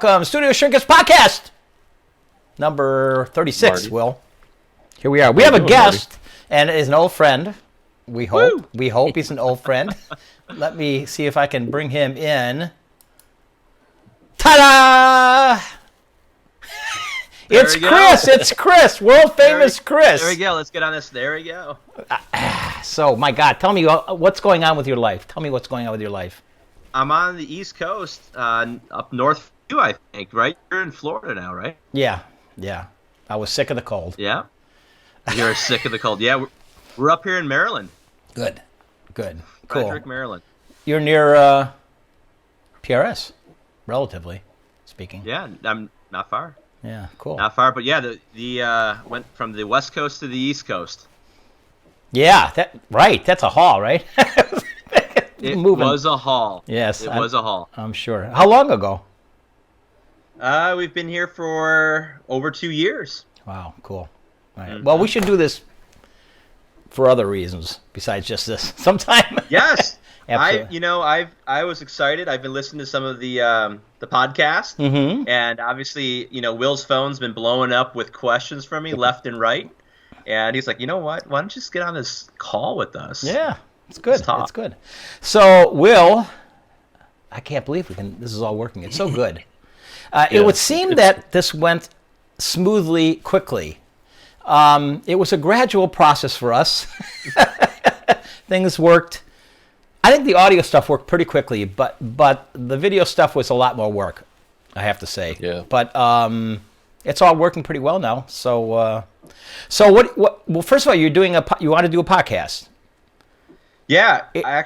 Welcome, Studio Shrinkage Podcast, number 36, Marty. Will. Here we are. We have a guest, Marty? And it is an old friend. We hope. Woo! We hope he's an old friend. Let me see if I can bring him in. Ta-da! It's Chris. It's Chris. World famous Chris. There we go. Let's get on this. There we go. So, my God, tell me what's going on with your life. Tell me what's going on with your life. I'm on the East Coast, up north. I think, right? You're in Florida now, right? Yeah. I was sick of the cold. Yeah? You're sick of the cold. Yeah, we're up here in Maryland. Good. Cool. Frederick, Maryland. You're near PRS, relatively speaking. Yeah, I'm not far. Yeah, cool. Not far, but yeah, the went from the West Coast to the East Coast. Yeah, that's a haul, right? It was a haul. Yes. It was a haul. I'm sure. How long ago? We've been here for over 2 years. Wow, cool. All right. Mm-hmm. Well, we should do this for other reasons besides just this sometime. Yes. I was excited. I've been listening to some of the podcast, mm-hmm. and obviously, Will's phone's been blowing up with questions from me left and right, and he's like, you know what? Why don't you just get on this call with us? Yeah, it's good. It's good. So, Will, I can't believe this is all working. It's so good. It would seem that this went smoothly, quickly. It was a gradual process for us. Things worked. I think the audio stuff worked pretty quickly, but the video stuff was a lot more work, I have to say. Yeah. But it's all working pretty well now. So what? Well, first of all, you want to do a podcast? Yeah, I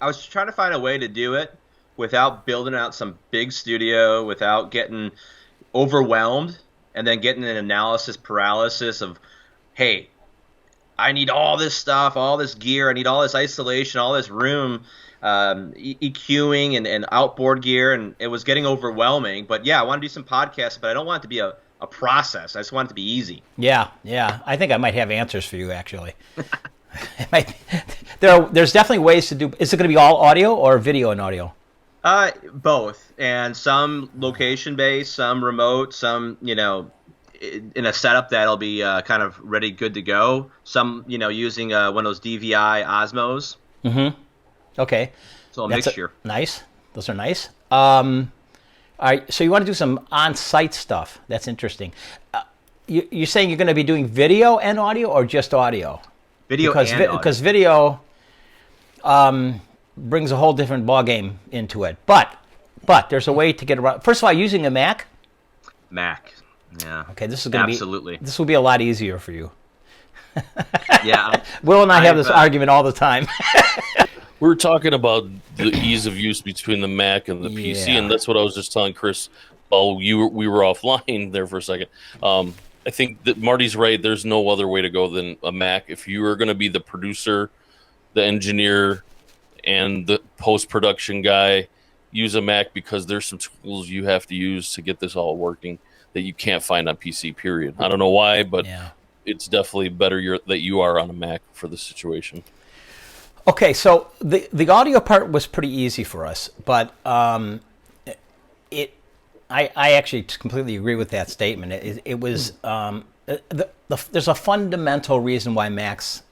was trying to find a way to do it without building out some big studio, without getting overwhelmed, and then getting an analysis paralysis of, hey, I need all this stuff, all this gear, I need all this isolation, all this room, EQing and outboard gear, and it was getting overwhelming. But yeah, I want to do some podcasts, but I don't want it to be a process. I just want it to be easy. Yeah. I think I might have answers for you, actually. There's definitely ways to do. Is it going to be all audio or video and audio? Both, and some location-based, some remote, some, in a setup that'll be kind of ready, good to go. Some, using one of those DVI Osmos. Mm-hmm. Okay. So mixture. Nice. Those are nice. All right, so you want to do some on-site stuff. That's interesting. You're saying you're going to be doing video and audio or just audio? Video and audio. Because video brings a whole different ballgame into it. But there's a way to get around. First of all, using a Mac? Mac, yeah. Okay, this is going to be... Absolutely. This will be a lot easier for you. Yeah. Will and I have this argument all the time. We're talking about the ease of use between the Mac and the PC, and that's what I was just telling Chris while we were offline there for a second. I think that Marty's right. There's no other way to go than a Mac. If you are going to be the producer, the engineer, and the post-production guy, use a Mac because there's some tools you have to use to get this all working that you can't find on PC, period. I don't know why, but it's definitely better that you are on a Mac for the situation. Okay, so the audio part was pretty easy for us, but I actually completely agree with that statement. It was there's a fundamental reason why Macs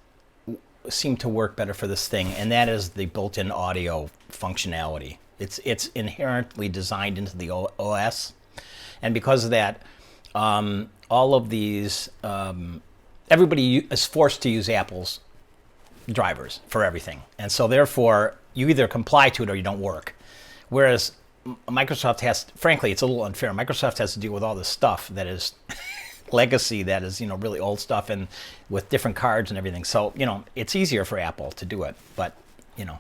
seem to work better for this thing, and that is the built-in audio functionality. It's inherently designed into the OS, and because of that, all of these everybody is forced to use Apple's drivers for everything, and so therefore you either comply to it or you don't work. Whereas Microsoft frankly, it's a little unfair. Microsoft has to deal with all this stuff that is legacy, that is really old stuff, and with different cards and everything. So it's easier for Apple to do it, but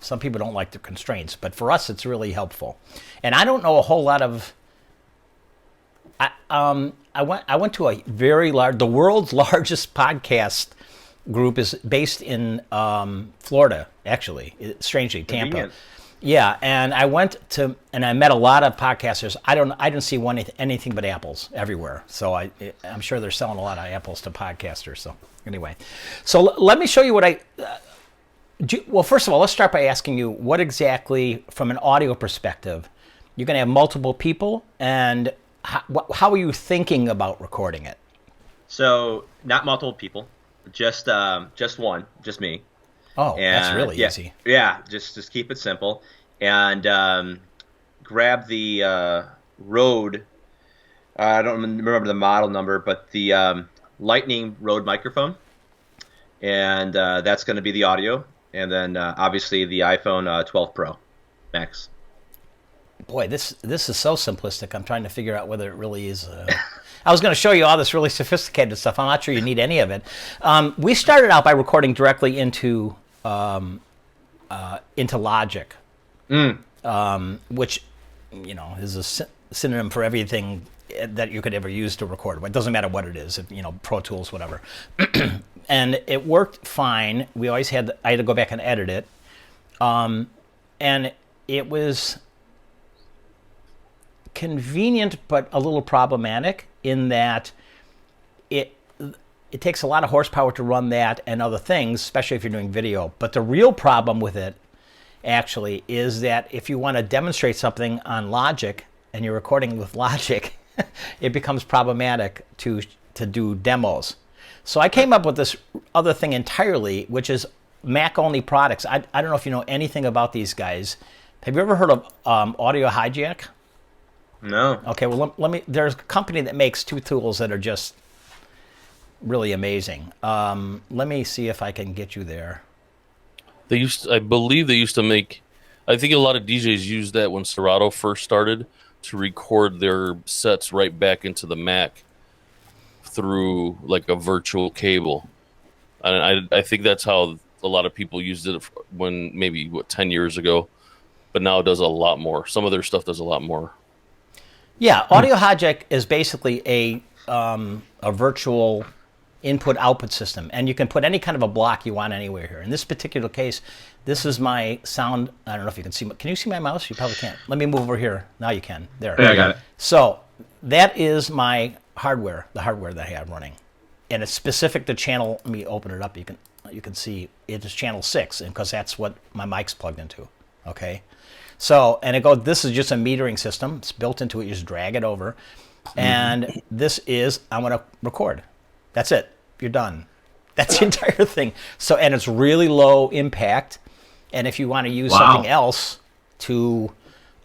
some people don't like the constraints, but for us, it's really helpful. And I don't know a whole lot of. I went to a very large, the world's largest podcast group is based in Florida, actually, strangely, Tampa. Convenient. Yeah, and I went to, and I met a lot of podcasters. I didn't see anything but apples everywhere. So I'm sure they're selling a lot of apples to podcasters. So anyway, so let me show you what well, first of all, let's start by asking you what exactly, from an audio perspective, you're going to have multiple people, and how are you thinking about recording it? So not multiple people, just one, just me. Oh, that's really easy. Yeah, just keep it simple, and grab the Rode. I don't remember the model number, but the Lightning Rode microphone, and that's going to be the audio, and then obviously the iPhone 12 Pro Max. Boy, this is so simplistic. I'm trying to figure out whether it really is. I was going to show you all this really sophisticated stuff. I'm not sure you need any of it. We started out by recording directly into Logic, which is a synonym for everything that you could ever use to record. It doesn't matter what it is, Pro Tools, whatever. And it worked fine. I had to go back and edit it, and it was convenient but a little problematic in that it takes a lot of horsepower to run that and other things, especially if you're doing video. But the real problem with it actually is that if you want to demonstrate something on Logic and you're recording with Logic, it becomes problematic to do demos. So I came up with this other thing entirely, which is Mac-only products. I don't know if you know anything about these guys. Have you ever heard of Audio Hijack? No. Okay, well, there's a company that makes two tools that are just really amazing. Let me see if I can get you there. I believe they used to make, I think a lot of DJs used that when Serato first started to record their sets right back into the Mac through like a virtual cable. And I think that's how a lot of people used it when maybe 10 years ago, but now it does a lot more. Some of their stuff does a lot more. Yeah, Audio Hijack is basically a virtual input-output system, and you can put any kind of a block you want anywhere here. In this particular case, this is my sound. I don't know if you can see. Can you see my mouse? You probably can't. Let me move over here. Now you can. There. Yeah, I got it. So that is my hardware, the hardware that I have running, and it's specific to channel. Let me open it up. You can see it is channel 6, and because that's what my mic's plugged into. Okay. So, and this is just a metering system. It's built into it. You just drag it over. And this is, I'm going to record. That's it. You're done. That's the entire thing. So, and it's really low impact. And if you want to use something else to,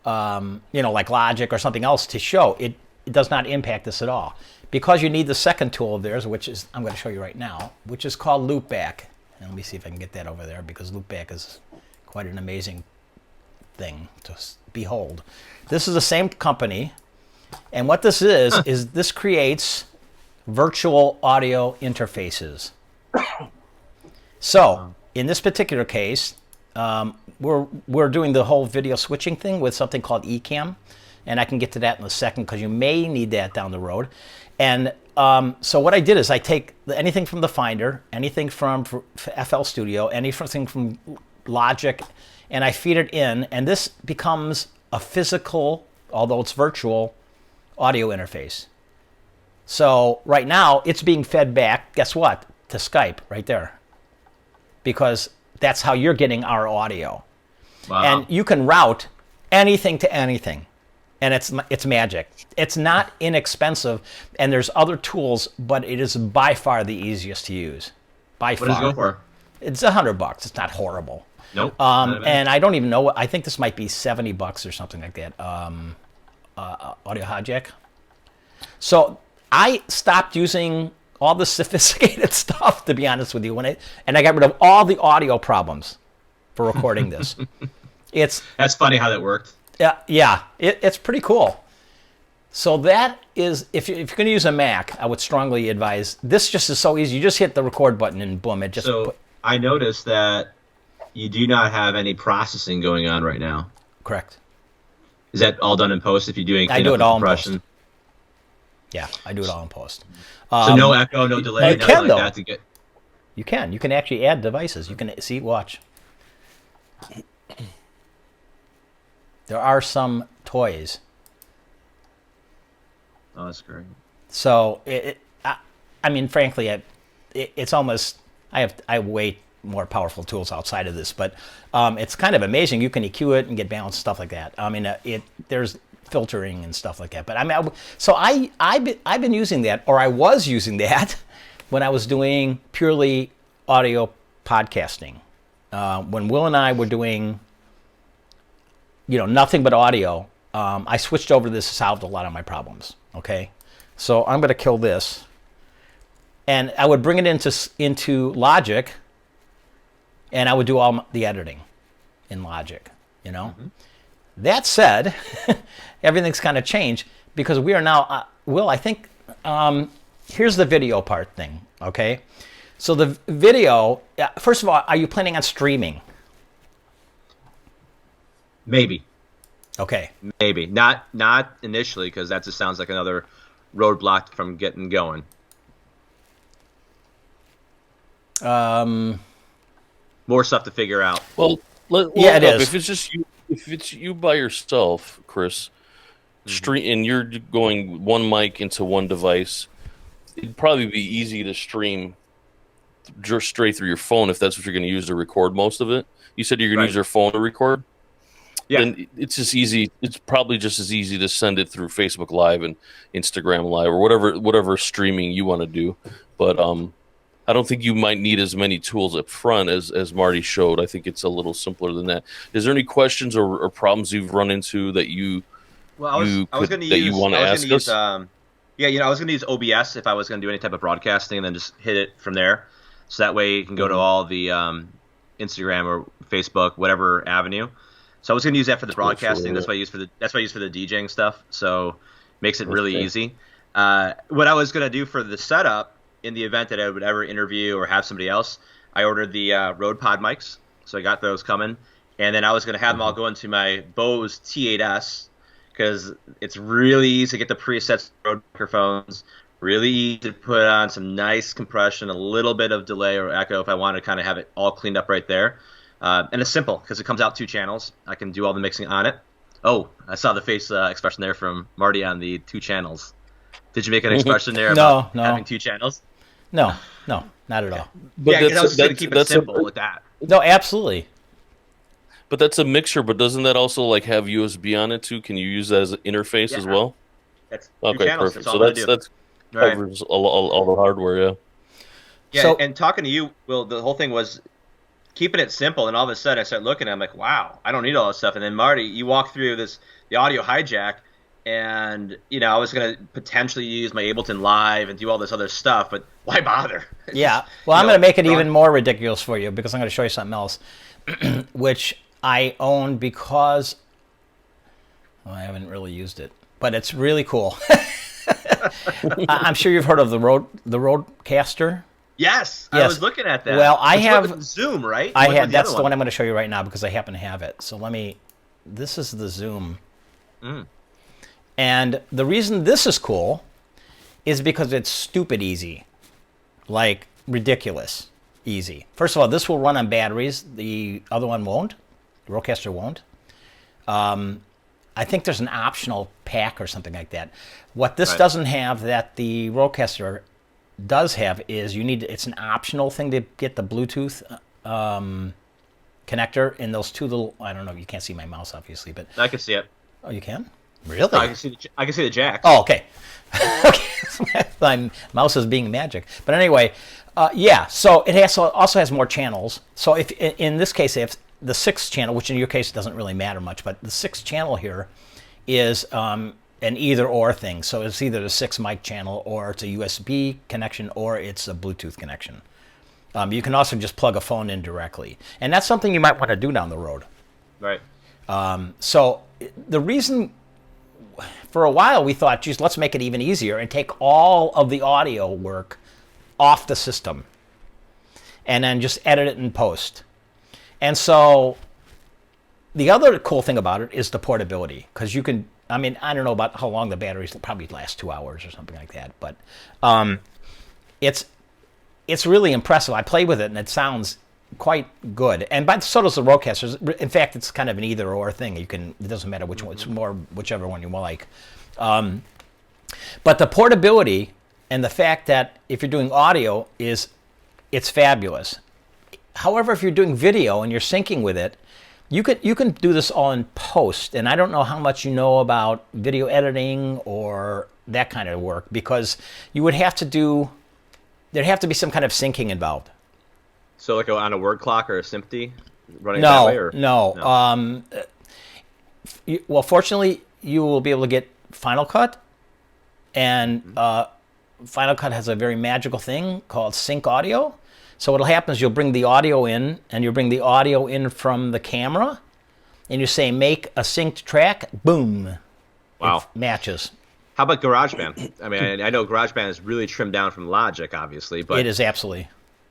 like Logic or something else to show, it does not impact this at all. Because you need the second tool of theirs, which is, I'm going to show you right now, which is called Loopback. And let me see if I can get that over there, because Loopback is quite an amazing thing to behold. This is the same company, and what this is this creates virtual audio interfaces. So in this particular case, we're doing the whole video switching thing with something called Ecamm, and I can get to that in a second because you may need that down the road. And so what I did is I take anything from the Finder, anything from FL Studio, anything from Logic, and I feed it in, and this becomes a physical, although it's virtual, audio interface. So right now, it's being fed back, guess what? To Skype, right there. Because that's how you're getting our audio. Wow. And you can route anything to anything, and it's magic. It's not inexpensive, and there's other tools, but it is by far the easiest to use. By far. What does it go for? It's $100. It's not horrible. Nope. And I don't even know I think this might be $70 or something like that. Audio Hijack. So I stopped using all the sophisticated stuff, to be honest with you, and I got rid of all the audio problems for recording this. That's funny how that worked. Yeah, it's pretty cool. So that is, if you're going to use a Mac, I would strongly advise, this just is so easy. You just hit the record button and boom, it just... So I noticed that you do not have any processing going on right now. Correct. Is that all done in post if you're doing I do it cleanup and all in compression? post. Yeah, I do it all in post. So no echo, no delay, you nothing can, like though. that to get. You can actually add devices. You can see, watch. There are some toys. Oh, that's great. So I mean, frankly, it's almost I have way more powerful tools outside of this, but it's kind of amazing. You can EQ it and get balance stuff like that. I mean, there's filtering and stuff like that. But I mean, I've been using that, or I was using that when I was doing purely audio podcasting. When Will and I were doing, nothing but audio, I switched over to this, solved a lot of my problems. Okay, so I'm going to kill this, and I would bring it into Logic, and I would do all the editing in Logic. Mm-hmm. That said, everything's kind of changed because we are now. Will, I think here's the video part thing. Okay, so the video. First of all, are you planning on streaming? Maybe. Okay. Maybe not initially, because that just sounds like another roadblock from getting going. More stuff to figure out. Well, it is. If it's you by yourself, Chris, and you're going one mic into one device, it'd probably be easy to stream just straight through your phone if that's what you're going to use to record most of it. You said you're going to use your phone to record. Yeah. Then it's just easy. It's probably just as easy to send it through Facebook Live and Instagram Live or whatever streaming you want to do. But I don't think you might need as many tools up front as Marty showed. I think it's a little simpler than that. Is there any questions or problems you've run into that you want to ask us? I was going to use OBS if I was going to do any type of broadcasting, and then just hit it from there. So that way you can go to all the Instagram or Facebook, whatever avenue. So I was going to use that for the broadcasting. That's what I use for the DJing stuff. So makes it really easy. What I was going to do for the setup in the event that I would ever interview or have somebody else, I ordered the Rode Pod mics. So I got those coming, and then I was going to have them all go into my Bose T8S because it's really easy to get the presets Rode microphones. Really easy to put on some nice compression, a little bit of delay or echo if I want to kind of have it all cleaned up right there. And it's simple because it comes out 2 channels. I can do all the mixing on it. Oh, I saw the face expression there from Marty on the 2 channels. Did you make an expression there about having 2 channels? No, not at all. But because I was just going to keep it simple with that. No, absolutely. But that's a mixture. But doesn't that also have USB on it too? Can you use that as an interface as well? That's 2 channels. Perfect. That's covers all the hardware. Yeah. Yeah, so, and talking to you, Will, the whole thing was keeping it simple, and all of a sudden I started looking, and I'm like, wow, I don't need all this stuff. And then Marty, you walked through the audio hijack, and I was going to potentially use my Ableton Live and do all this other stuff, but why bother? Yeah, well, I'm going to make it even more ridiculous for you because I'm going to show you something else, which I own because I haven't really used it, but it's really cool. I'm sure you've heard of the Rodecaster. Yes, I was looking at that. Well, I have Zoom, right? That's the one I'm going to show you right now because I happen to have it. So this is the Zoom. And the reason this is cool is because it's stupid easy. Like ridiculous easy. First of all, this will run on batteries. The other one won't. The Rodecaster won't. I think there's an optional pack or something like that. What this doesn't have that the Rodecaster does have is it's an optional thing to get the Bluetooth connector in those 2 little. I don't know. You can't see my mouse obviously, but I can see it. Oh, you can? Really? I can see the jack. Oh, okay. Okay. My mouse is being magic. But anyway, so it also has more channels. So if in this case, if the 6th channel, which in your case doesn't really matter much, but the 6th channel here is an either-or thing. So it's either the 6 mic channel, or it's a USB connection, or it's a Bluetooth connection. You can also just plug a phone in directly. And that's something you might want to do down the road. Right. So the reason, for a while we thought, geez, let's make it even easier and take all of the audio work off the system and then just edit it in post. And so the other cool thing about it is the portability, because you can, I mean, I don't know about how long the batteries probably last 2 hours or something like that, but it's really impressive. I play with it and it sounds quite good. And so does the Roadcasters. In fact, it's kind of an either or thing. It doesn't matter which one. It's more whichever one you like. But the portability and the fact that if you're doing audio it's fabulous. However, if you're doing video and you're syncing with it, you can do this all in post. And I don't know how much you know about video editing or that kind of work, because you would have to there'd have to be some kind of syncing involved. So like on a word clock or a SMPTE running that way? No. Well, fortunately, you will be able to get Final Cut, and Final Cut has a very magical thing called sync audio. So what'll happen is you'll bring the audio in, and you'll bring the audio in from the camera, and you say, make a synced track, boom. Wow. It matches. How about GarageBand? I mean, I know GarageBand is really trimmed down from Logic, obviously, but It is absolutely.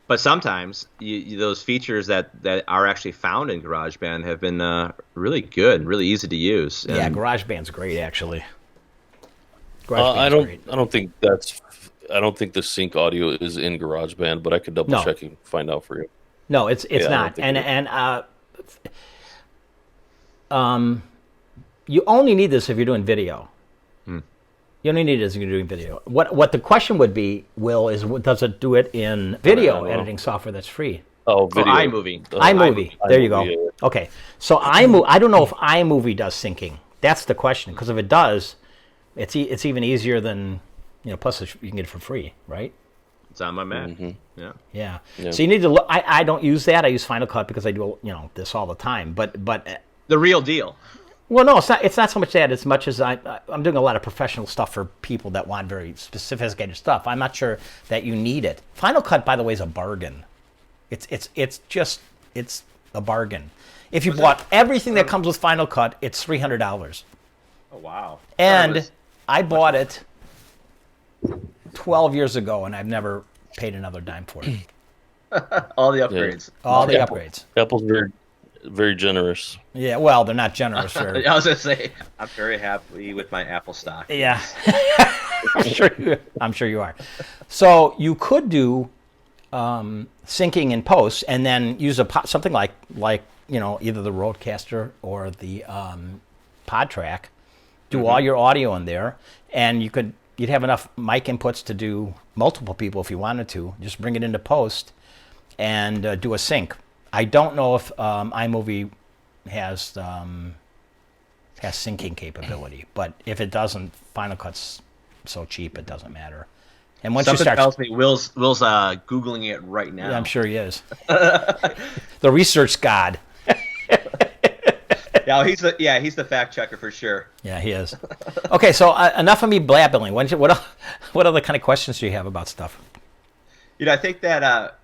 But sometimes those features that are actually found in GarageBand have been really good and really easy to use. And Yeah, GarageBand's great, actually. I Great. don't think the sync audio is in GarageBand, but I could double check and find out for you. No, it's Yeah, not. You only need this if you're doing video. You only need it if you're doing video. What the question would be, Will, is does it do it in video editing software that's free? Oh, video. iMovie. iMovie. There you go. Yeah. Okay. So I don't know if iMovie does syncing. That's the question. Because if it does, it's even easier than, plus you can get it for free, right? It's on my Mac. Yeah. Yeah. So you need to look. I don't use that. I use Final Cut because I do this all the time. But The real deal. well, no, it's not. It's not so much that as much as I'm doing a lot of professional stuff for people that want very sophisticated stuff. I'm not sure that you need it. Final Cut, by the way, is a bargain. It's a bargain. If you bought everything that comes with Final Cut, it's $300. Oh wow! And I bought it 12 years ago, and I've never paid another dime for it. All the upgrades. All the upgrades. Apple's very, very generous. Yeah, well, they're not generous. I was gonna say I'm very happy with my Apple stock. Yeah, I'm sure you are. So you could do syncing in post, and then use something like either the Roadcaster or the PodTrack. Do all your audio in there, and you'd have enough mic inputs to do multiple people if you wanted to. Just bring it into post and do a sync. I don't know if iMovie has syncing capability, but if it doesn't, Final Cut's so cheap it doesn't matter. And once Something you start, tells me Will's googling it right now. yeah, I'm sure he is. The research god. Yeah, he's the fact checker for sure. Yeah, he is. Okay, so enough of me blabbering. What other kind of questions do you have about stuff? I think that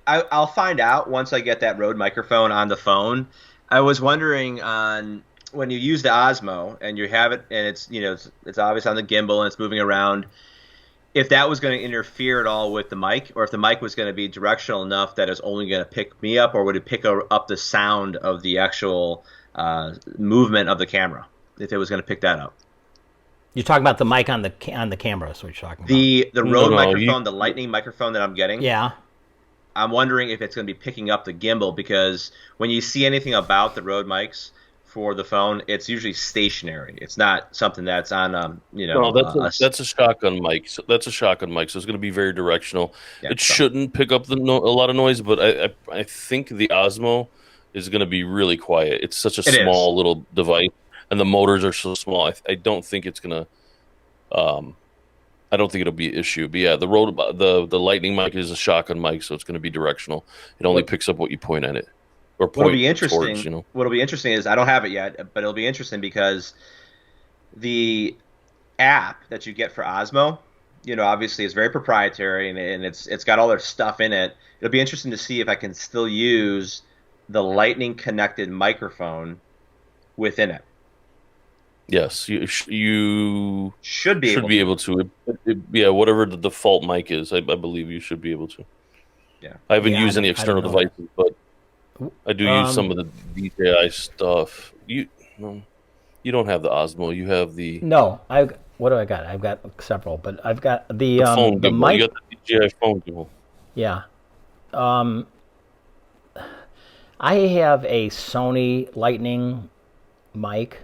I'll find out once I get that Rode microphone on the phone. I was wondering on when you use the Osmo and you have it and it's obvious on the gimbal and it's moving around, if that was going to interfere at all with the mic, or if the mic was going to be directional enough that it's only going to pick me up, or would it pick up the sound of the actual movement of the camera, if it was going to pick that up. You're talking about the mic on the camera, is what you're talking about. The Rode microphone, the Lightning microphone that I'm getting. Yeah. I'm wondering if it's going to be picking up the gimbal, because when you see anything about the Rode mics for the phone, it's usually stationary. It's not something that's on No, that's a shotgun mic. So that's a shotgun mic, so it's going to be very directional. Yeah, it shouldn't pick up a lot of noise, but I think the Osmo is going to be really quiet. It's such a small little device, and the motors are so small. I don't think it's going to. I don't think it'll be an issue. But yeah, the Lightning mic is a shotgun mic, so it's going to be directional. It only picks up what you point at it. Or point what'll be interesting, towards, What'll be interesting is, I don't have it yet, but it'll be interesting because the app that you get for Osmo, obviously is very proprietary and it's got all their stuff in it. It'll be interesting to see if I can still use the Lightning connected microphone within it. Yes, you should be able to. Yeah, whatever the default mic is, I believe you should be able to. Yeah, I haven't used any external devices, but I do use some of the DJI stuff. You don't have the Osmo. You have the No, what do I got? I've got several, but I've got the phone the gimbal. mic. You got the DJI phone gimbal. Yeah. I have a Sony Lightning mic.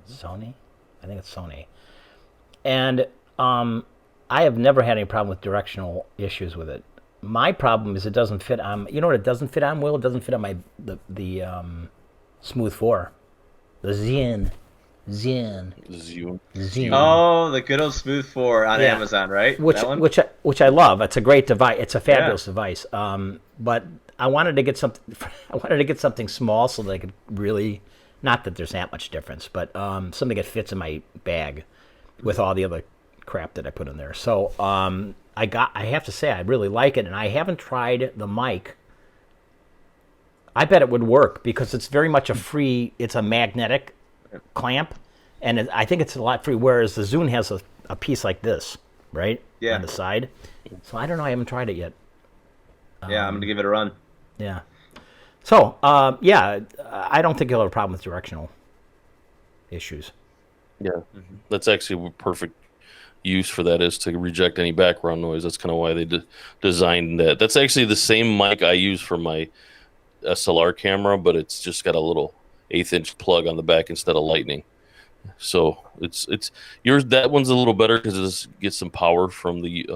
Sony? I think it's Sony. And I have never had any problem with directional issues with it. My problem is it doesn't fit on. You know what it doesn't fit on, Will? It doesn't fit on my the Smooth 4, the Zen. Oh, the good old Smooth 4 on Amazon, right? Which I love. It's a great device. It's a fabulous device. But I wanted to get something. I wanted to get something small so that I could really, not that there's that much difference, but something that fits in my bag with all the other crap that I put in there. So I have to say I really like it, and I haven't tried the mic. I bet it would work because it's very much it's a magnetic clamp, and I think it's a lot free, whereas the Zune has a piece like this, right? Yeah. On the side. So I don't know. I haven't tried it yet. Yeah, I'm going to give it a run. Yeah. So, I don't think you'll have a problem with directional issues. Yeah. That's actually a perfect use for that, is to reject any background noise. That's kind of why they designed that. That's actually the same mic I use for my SLR camera, but it's just got a little 1/8-inch plug on the back instead of lightning. So it's yours. That one's a little better because it gets some power from the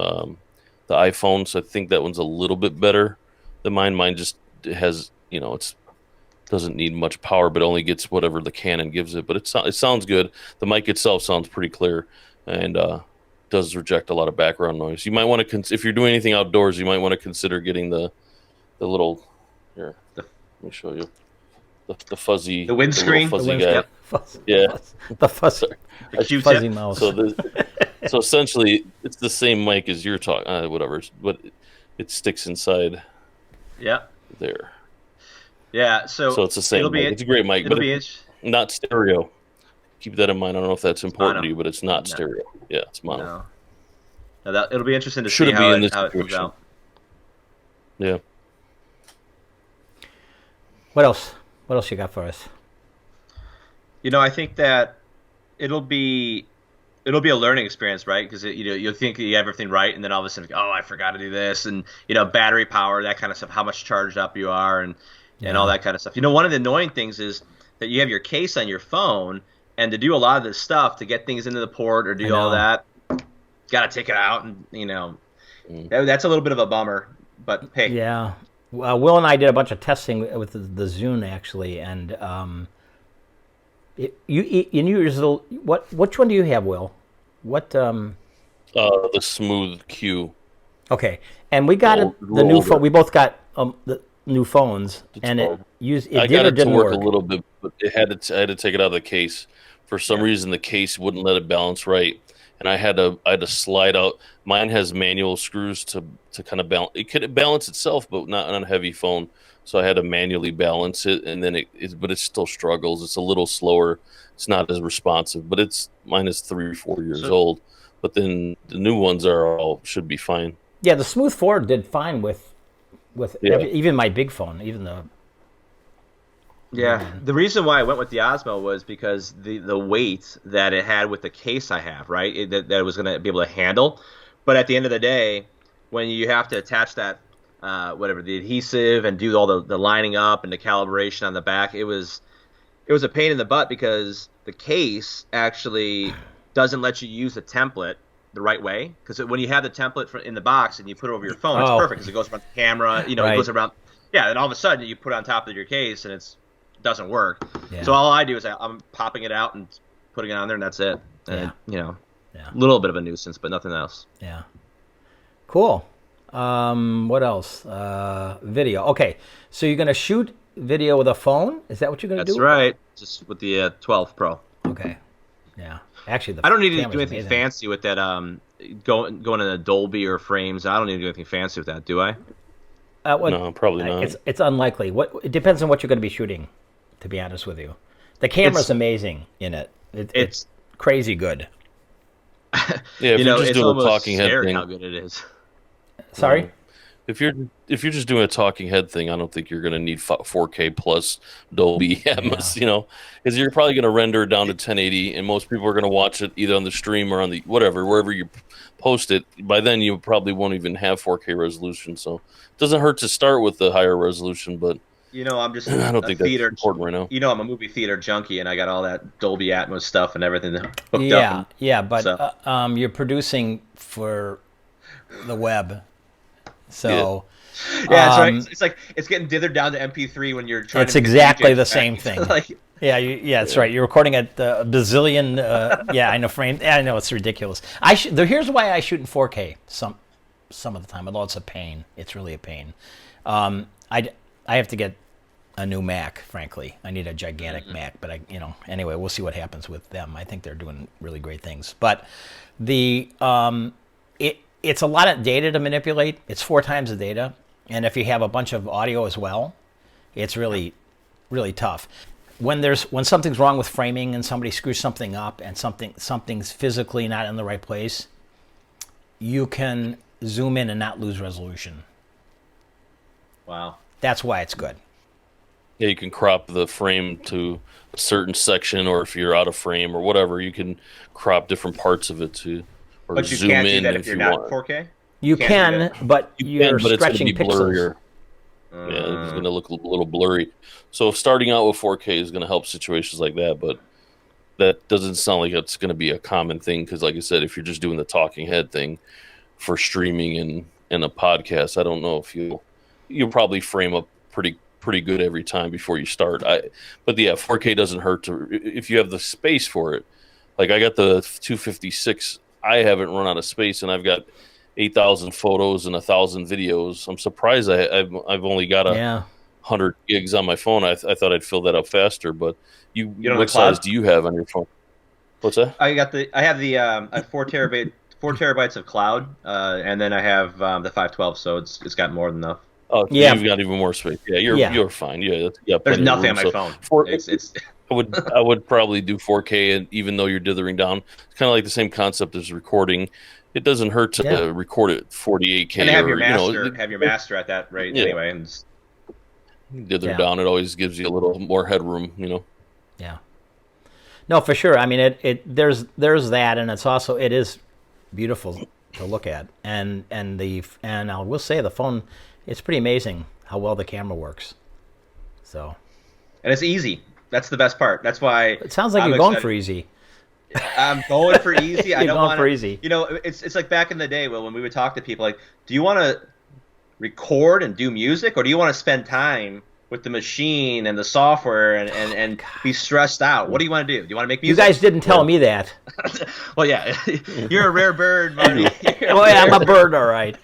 iPhone. So I think that one's a little bit better than mine. Mine just has, it's doesn't need much power, but only gets whatever the Canon gives it. But it sounds good. The mic itself sounds pretty clear, and does reject a lot of background noise. You might want to, if you're doing anything outdoors, you might want to consider getting the little. Here, let me show you. The fuzzy, the windscreen, the fuzzy guy. Yep. The fuzzy, fuzzy mouse. So essentially, it's the same mic as you're talking. Whatever, but it sticks inside. Yeah. There. Yeah. So it's the same. It's a great mic, but it's not stereo. Keep that in mind. I don't know if that's important to you, but it's not stereo. Yeah, it's mono. No, it'll be interesting to see how it comes out. Yeah. What else? What else you got for us? I think that it'll be a learning experience, right? Because you'll think you have everything right, and then all of a sudden, I forgot to do this, and battery power, that kind of stuff, how much charged up you are, and all that kind of stuff. One of the annoying things is that you have your case on your phone, and to do a lot of this stuff, to get things into the port or do all that, got to take it out, and that's a little bit of a bummer. But hey, yeah. Will and I did a bunch of testing with the Zune actually, and which one do you have, Will? What? The Smooth Q. Okay, and we got the new phone. We both got the new phones, and it got it to work a little bit, but I had to take it out of the case. For some reason, the case wouldn't let it balance right, and I had to slide out. Mine has manual screws to kind of balance. It could balance itself, but not on a heavy phone. So I had to manually balance it, and then but it still struggles. It's a little slower. It's not as responsive, but mine is 3 or 4 years old. But then the new ones should be fine. Yeah, the Smooth 4 did fine with even my big phone, even the. Yeah, the reason why I went with the Osmo was because the weight that it had with the case I have, right, that it was going to be able to handle. But at the end of the day, when you have to attach that, the adhesive and do all the lining up and the calibration on the back, it was a pain in the butt because the case actually doesn't let you use the template the right way. Because when you have the template in the box and you put it over your phone, it's perfect because it goes around the camera, it goes around. Yeah, and all of a sudden you put it on top of your case and it doesn't work. Yeah. So all I do is I'm popping it out and putting it on there, and that's it. And a little bit of a nuisance, but nothing else. Yeah. Cool. What else? Video. Okay, so you're gonna shoot video with a phone? Is that what you're gonna do? That's right. Just with the 12 Pro. Okay. Yeah. Actually, I don't need to do anything fancy with that. Going in a Dolby or frames. I don't need to do anything fancy with that, do I? No, probably not. It's unlikely. It depends on what you're going to be shooting. To be honest with you, the camera's amazing in it. It's crazy good. Yeah, if you're just doing a talking head thing, how good it is. Sorry. If you're just doing a talking head thing, I don't think you're going to need 4K plus Dolby Atmos, because you're probably going to render it down to 1080, and most people are going to watch it either on the stream or on the wherever you post it. By then, you probably won't even have 4K resolution, so it doesn't hurt to start with the higher resolution. But I'm just I don't think theater, that's important right now. I'm a movie theater junkie, and I got all that Dolby Atmos stuff and everything hooked up. But so. You're producing for the web. So, that's right. It's like it's getting dithered down to MP3 when you're trying. It's exactly the same thing. That's right. You're recording at a bazillion. I know frame. I know it's ridiculous. Here's why I shoot in 4K some of the time. Although it's a pain, it's really a pain. I have to get a new Mac. Frankly, I need a gigantic Mac. But anyway, we'll see what happens with them. I think they're doing really great things. But it's a lot of data to manipulate. It's 4 times the data. And if you have a bunch of audio as well, it's really, really tough. When something's wrong with framing and somebody screws something up and something's physically not in the right place, you can zoom in and not lose resolution. Wow. That's why it's good. Yeah, you can crop the frame to a certain section, or if you're out of frame or whatever, you can crop different parts of it to. Or but you zoom can't do in that if you're not want. 4K? You can, but you're stretching it's gonna be pixels. Yeah, it's going to look a little blurry. So starting out with 4K is going to help situations like that, but that doesn't sound like it's going to be a common thing because, like I said, if you're just doing the talking head thing for streaming and a podcast, I don't know if you'll probably frame up pretty good every time before you start. But 4K doesn't hurt if you have the space for it. Like I got the 256. I haven't run out of space, and I've got 8,000 photos and 1,000 videos. I'm surprised I've only got 100 gigs on my phone. I thought I'd fill that up faster, but what size do you have on your phone? What's that? I have the 4 terabytes of cloud, and then I have the 512, so it's got more than enough. Oh, you've got even more space. Yeah, you're fine. There's nothing on my phone. I would probably do 4K, and even though you're dithering down, it's kind of like the same concept as recording. It doesn't hurt to record it 48K. And have your master at that rate anyway. And dither down, it always gives you a little more headroom. Yeah. No, for sure. I mean, there's that, and it is beautiful to look at, and I will say the phone. It's pretty amazing how well the camera works. So. And it's easy. That's the best part. That's why. It sounds like you're going for easy. I'm going for easy. I don't want for easy. It's like back in the day when we would talk to people like, do you want to record and do music, or do you want to spend time with the machine and the software and be stressed out? What do you want to do? Do you want to make music? You guys didn't tell me that. Well, yeah, you're a rare bird, Marty. I'm a bird, all right.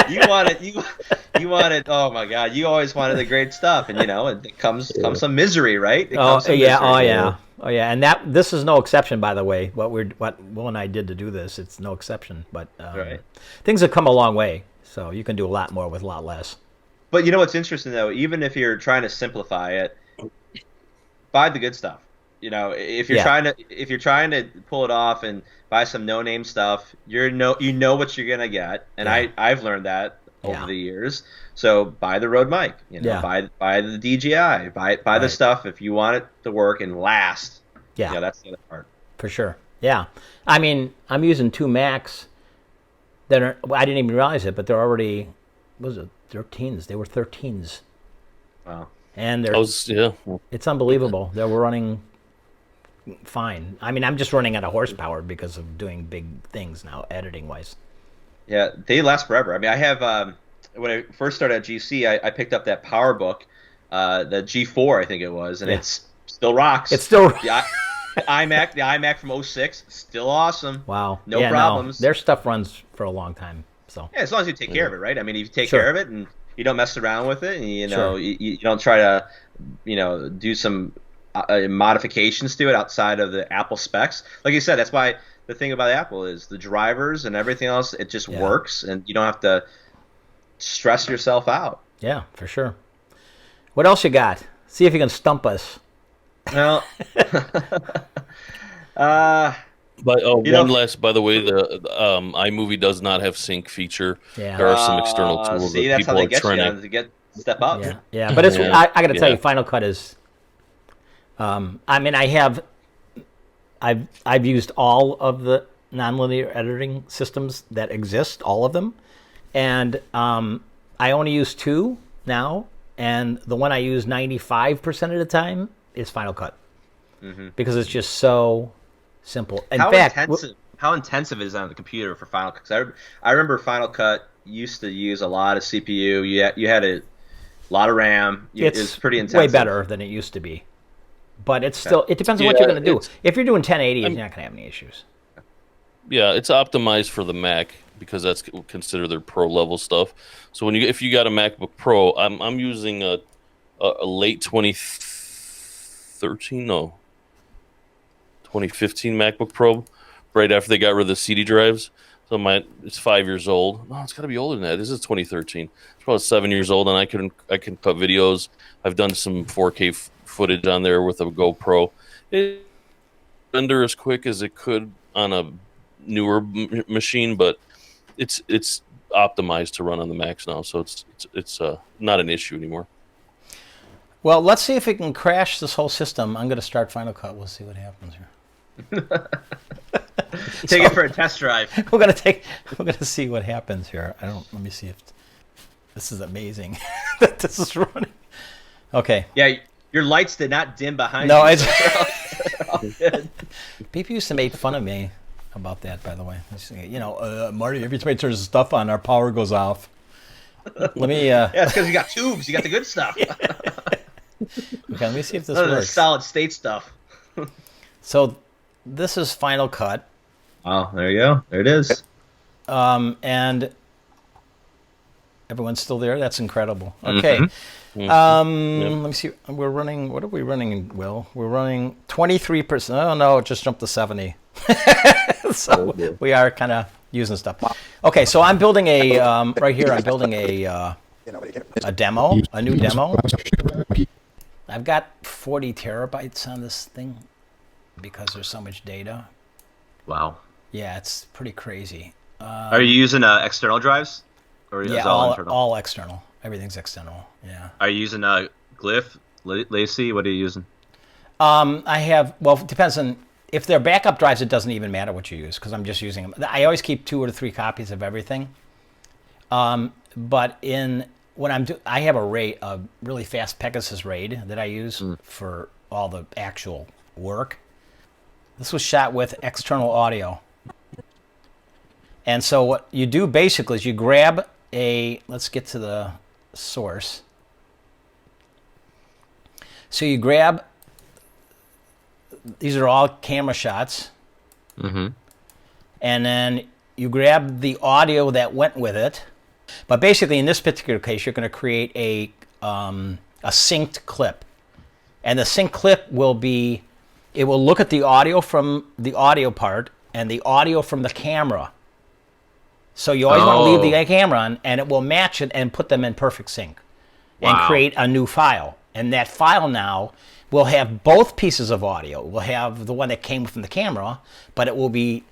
You wanted. Oh my God! You always wanted the great stuff, and it comes some misery, right? Misery. And this is no exception, by the way. What Will and I did to do this, it's no exception. But things have come a long way, so you can do a lot more with a lot less. But what's interesting though, even if you're trying to simplify it, buy the good stuff. If you're trying to pull it off and buy some no-name stuff, you know what you're gonna get, and I've learned that over the years. So buy the Rode mic, buy the DJI, buy the stuff if you want it to work and last. Yeah, that's the other part. For sure. Yeah, I mean, I'm using 2 Macs that are. I didn't even realize it, but they're already. What was it 13s? They were 13s. Wow. And it's unbelievable. They were running fine. I mean, I'm just running out of horsepower because of doing big things now, editing wise. Yeah, they last forever. I mean, I have when I first started at GC, I picked up that PowerBook, the G4, I think it was, and it's still rocks. It's still the iMac from 06, still awesome. Wow, no problems. Their stuff runs for a long time. So as long as you take care of it, right? I mean, if you take care of it and you don't mess around with it, and you don't try to do some modifications to it outside of the Apple specs. Like you said, that's why the thing about Apple is the drivers and everything else, it just works, and you don't have to stress yourself out. Yeah, for sure. What else you got? See if you can stump us. Well, But You know, by the way, the iMovie does not have sync feature. Yeah. There are some external tools see, that that's how people they are get trying you to. to get step up. Yeah, yeah, but it's Yeah, I got to tell yeah. you, Final Cut is. I mean, I've used all of the nonlinear editing systems that exist, all of them, and I only use two now, and the one I use 95% of the time is Final Cut because it's just so simple. In fact, How intensive is it on the computer for Final Cut? 'Cause I remember Final Cut used to use a lot of CPU. You had a lot of RAM. It's pretty intensive. way better than it used to be. But it's still, it depends on what you're going to do. If you're doing 1080, you're not going to have any issues. Yeah, it's optimized for the Mac because that's considered their pro level stuff. So if you got a MacBook Pro, I'm using a late 2015 MacBook Pro, right after they got rid of the CD drives. So it's 5 years old. No, it's got to be older than that. This is 2013. It's probably 7 years old, and I can cut videos. I've done some 4K footage on there with a GoPro. It render as quick as it could on a newer machine, but it's optimized to run on the Macs now, so it's not an issue anymore. Well, let's see if it can crash this whole system. I'm going to start Final Cut. We'll see what happens here. Take it for a test drive. We're gonna see what happens here. Let me see if this is amazing that this is running. Okay. Yeah, your lights did not dim behind No, you. People used to make fun of me about that, by the way. Marty, every time I turn stuff on, our power goes off. Let me. Yeah, it's because you got tubes. You got the good stuff. Okay, let me see if this None of the works. solid state stuff. So, this is Final Cut. Oh, there you go. There it is. And everyone's still there. That's incredible. Okay. Let me see. We're running. What are we running, Will? We're running 23%. Oh no, it just jumped to 70. So we are kind of using stuff. Okay, so I'm building right here. I'm building a demo, a new demo. I've got 40 terabytes on this thing because there's so much data. Wow. Yeah, it's pretty crazy. Are you using external drives? Or is it all internal? All external. Everything's external. Yeah. Are you using Glyph, Lacey? What are you using? I have. Well, it depends on if they're backup drives. It doesn't even matter what you use because I'm just using them. I always keep 2 or 3 copies of everything. But I have a really fast Pegasus RAID that I use for all the actual work. This was shot with external audio. And so what you do basically is you grab let's get to the source. So you grab, these are all camera shots. And then you grab the audio that went with it. But basically in this particular case, you're going to create a synced clip. And the synced clip it will look at the audio from the audio part and the audio from the camera. So you always want to leave the camera on, and it will match it and put them in perfect sync and create a new file. And that file now will have both pieces of audio. It will have the one that came from the camera, but it will be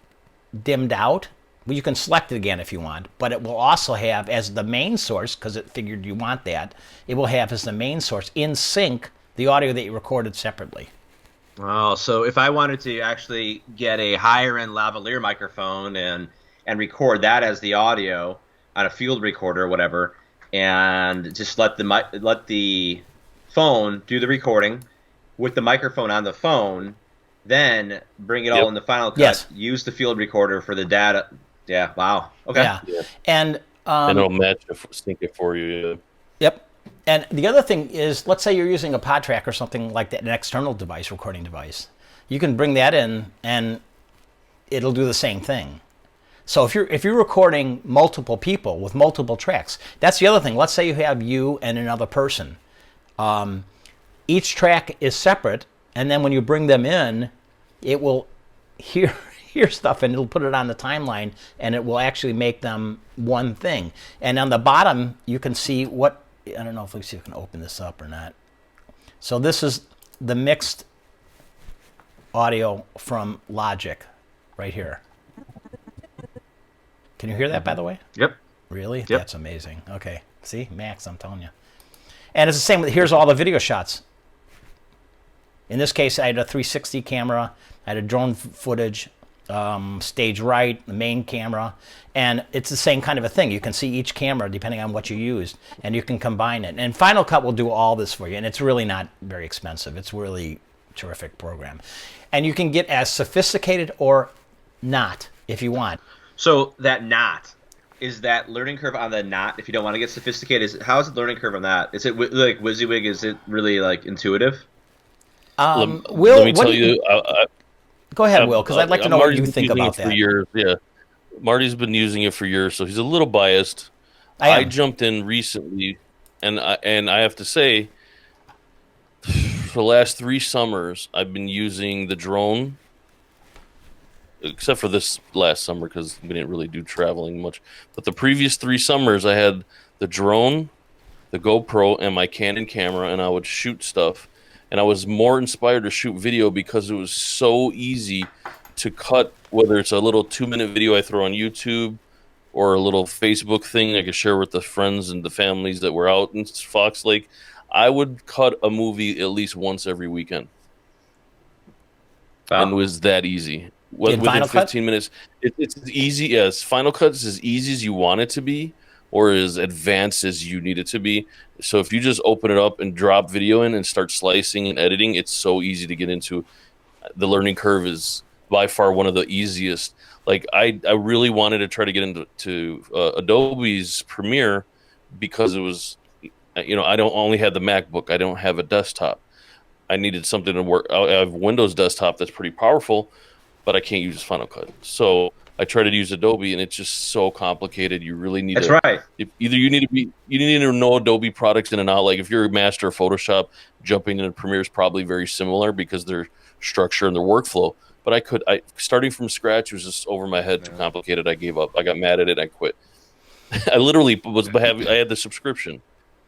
dimmed out. Well, you can select it again if you want, but it will also have as the main source, because it figured you want that, it will have as the main source in sync the audio that you recorded separately. Oh, so if I wanted to actually get a higher end lavalier microphone and record that as the audio on a field recorder or whatever, and just let the phone do the recording with the microphone on the phone, then bring it all in the Final Cut. Yes. Use the field recorder for the data. Yeah. Wow. Okay. Yeah. And it'll sync it for you. Yeah. Yep. And the other thing is, let's say you're using a PodTrack or something like that, an external device, recording device. You can bring that in, and it'll do the same thing. So if you're recording multiple people with multiple tracks, that's the other thing. Let's say you have you and another person. Each track is separate, and then when you bring them in, it will hear stuff, and it'll put it on the timeline, and it will actually make them one thing. And on the bottom, you can see what. I don't know if we can open this up or not. So this is the mixed audio from Logic. right here. Can you hear that, by the way? Yep. Really? Yep. That's amazing. Okay. See, Max, I'm telling you. And it's the same with, here's all the video shots. In this case, I had a 360 camera, I had a drone footage, stage right, the main camera, and it's the same kind of a thing. You can see each camera depending on what you used, and you can combine it. And Final Cut will do all this for you, and it's really not very expensive. It's really terrific program. And you can get as sophisticated or not if you want. So that knot, is that learning curve on the knot? If you don't want to get sophisticated, how is the learning curve on that? Is it like WYSIWYG? Is it really like intuitive? Will, let me tell you. Go ahead, Will, because I'd like to know what you think about that. For years, yeah, Marty's been using it for years, so he's a little biased. I jumped in recently, and I have to say, for the last 3 summers, I've been using the drone. Except for this last summer because we didn't really do traveling much. But the previous 3 summers, I had the drone, the GoPro, and my Canon camera, and I would shoot stuff. And I was more inspired to shoot video because it was so easy to cut, whether it's a little 2-minute video I throw on YouTube or a little Facebook thing I could share with the friends and the families that were out in Fox Lake. I would cut a movie at least once every weekend. Wow. And it was that easy. Within 15 minutes. It's as easy as Final Cut is as easy as you want it to be or as advanced as you need it to be. So if you just open it up and drop video in and start slicing and editing, it's so easy to get into. The learning curve is by far one of the easiest. Like I really wanted to try to get into Adobe's Premiere because it was, I don't only have the MacBook. I don't have a desktop. I needed something to work. I have a Windows desktop that's pretty powerful, but I can't use Final Cut. So I try to use Adobe, and it's just so complicated. You really need That's right. Either you need to know Adobe products in and out. Like if you're a master of Photoshop, jumping into Premiere is probably very similar because their structure and their workflow. But starting from scratch was just over my head, too complicated. I gave up. I got mad at it. I quit. I literally I had the subscription,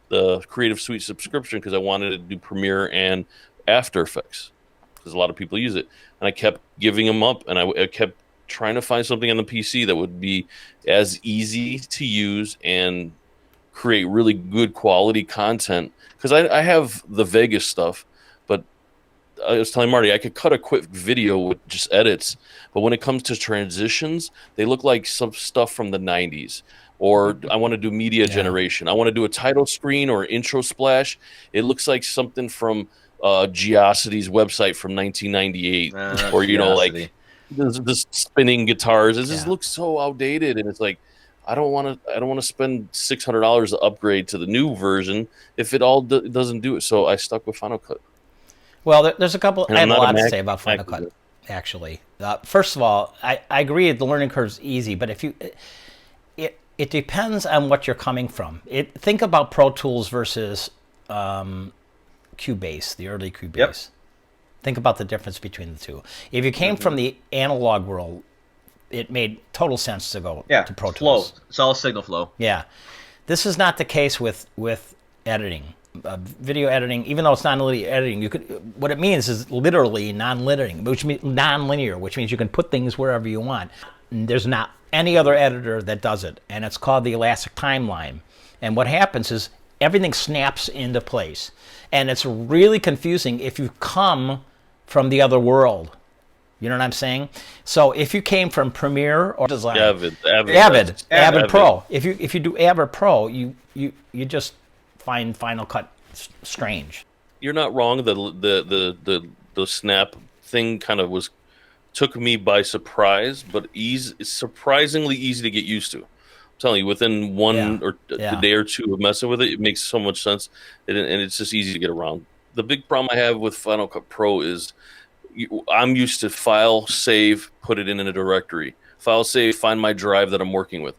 the Creative Suite subscription, because I wanted to do Premiere and After Effects because a lot of people use it. And I kept giving them up, and I kept trying to find something on the PC that would be as easy to use and create really good quality content. Because I have the Vegas stuff, but I was telling Marty I could cut a quick video with just edits, but when it comes to transitions, they look like some stuff from the 90s. Or I want to do media generation. I want to do a title screen or intro splash. It looks like something from Geocity's website from 1998, or like the spinning guitars. It just looks so outdated, and it's like I don't want to spend $600 to upgrade to the new version if it all doesn't do it. So I stuck with Final Cut. Well, there's a couple. I have a lot to say about Final Cut. Actually, first of all, I agree the learning curve is easy, but if you it depends on what you're coming from. Think about Pro Tools versus Cubase, the early Cubase. Yep. Think about the difference between the two. If you came from the analog world, it made total sense to go to Pro Tools. Flow. It's all signal flow. Yeah. This is not the case with editing. Video editing, even though it's non-linear editing, what it means is literally non-linear, which means you can put things wherever you want. There's not any other editor that does it, and it's called the elastic timeline. And what happens is everything snaps into place. And it's really confusing if you come from the other world. You know what I'm saying? So if you came from Premiere or Design, Avid Pro. If you do Avid Pro, you just find Final Cut strange. You're not wrong. The snap thing kind of took me by surprise, but it's surprisingly easy to get used to. I'm telling you, within one or a day or two of messing with it, it makes so much sense, and it's just easy to get around. The big problem I have with Final Cut Pro is I'm used to file, save, put it in a directory. File, save, find my drive that I'm working with.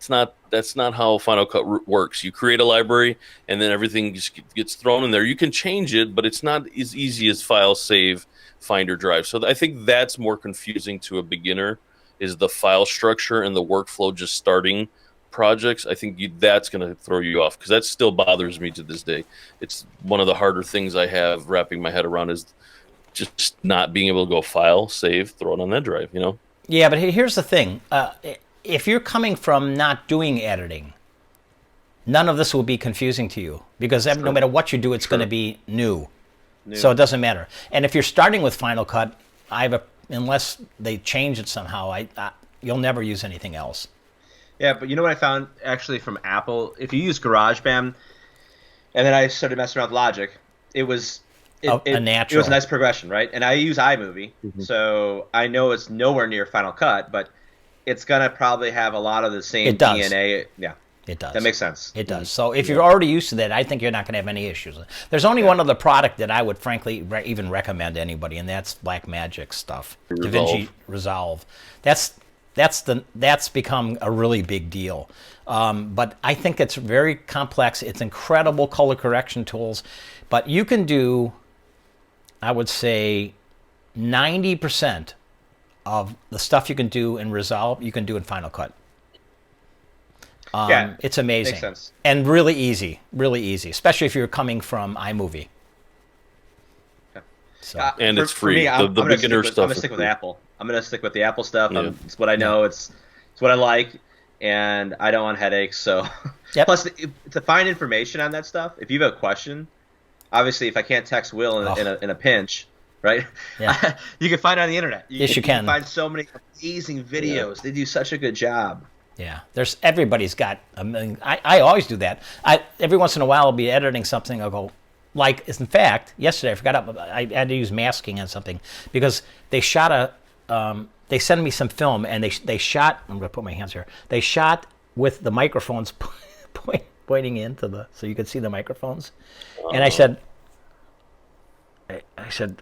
That's not how Final Cut works. You create a library, and then everything just gets thrown in there. You can change it, but it's not as easy as file, save, find your drive. So I think that's more confusing to a beginner, is the file structure and the workflow just starting projects. I think that's going to throw you off, because that still bothers me to this day. It's one of the harder things I have wrapping my head around is just not being able to go file, save, throw it on that drive, you know? Yeah, but here's the thing. If you're coming from not doing editing, none of this will be confusing to you because no matter what you do, it's going to be new. So it doesn't matter. And if you're starting with Final Cut, unless they change it somehow, you'll never use anything else. Yeah, but you know what I found actually from Apple? If you use GarageBand, and then I started messing around with Logic, it was a natural. It was a nice progression, right? And I use iMovie, so I know it's nowhere near Final Cut, but it's gonna probably have a lot of the same DNA. Yeah, it does. That makes sense. It does. So if you're already used to that, I think you're not gonna have any issues. There's only one other product that I would frankly even recommend to anybody, and that's Blackmagic stuff, DaVinci Resolve. That's become a really big deal. But I think it's very complex. It's incredible color correction tools, but you can do, I would say, 90% of the stuff you can do in Resolve, you can do in Final Cut. It's amazing. Makes sense. And really easy, especially if you're coming from iMovie. So. And it's free. The beginner stuff. I'm gonna stick with Apple. I'm gonna stick with the Apple stuff. Yeah. It's what I know. It's what I like, and I don't want headaches. So, plus to find information on that stuff. If you have a question, obviously, if I can't text Will in a pinch, right? Yeah. You can find it on the internet. You can find so many amazing videos. They do such a good job. Yeah, everybody's got a million. I always do that. Every once in a while I'll be editing something. I'll go. Like, in fact, yesterday I forgot I had to use masking on something because they shot they sent me some film and they shot. I'm going to put my hands here. They shot with the microphones pointing into so you could see the microphones. And I said,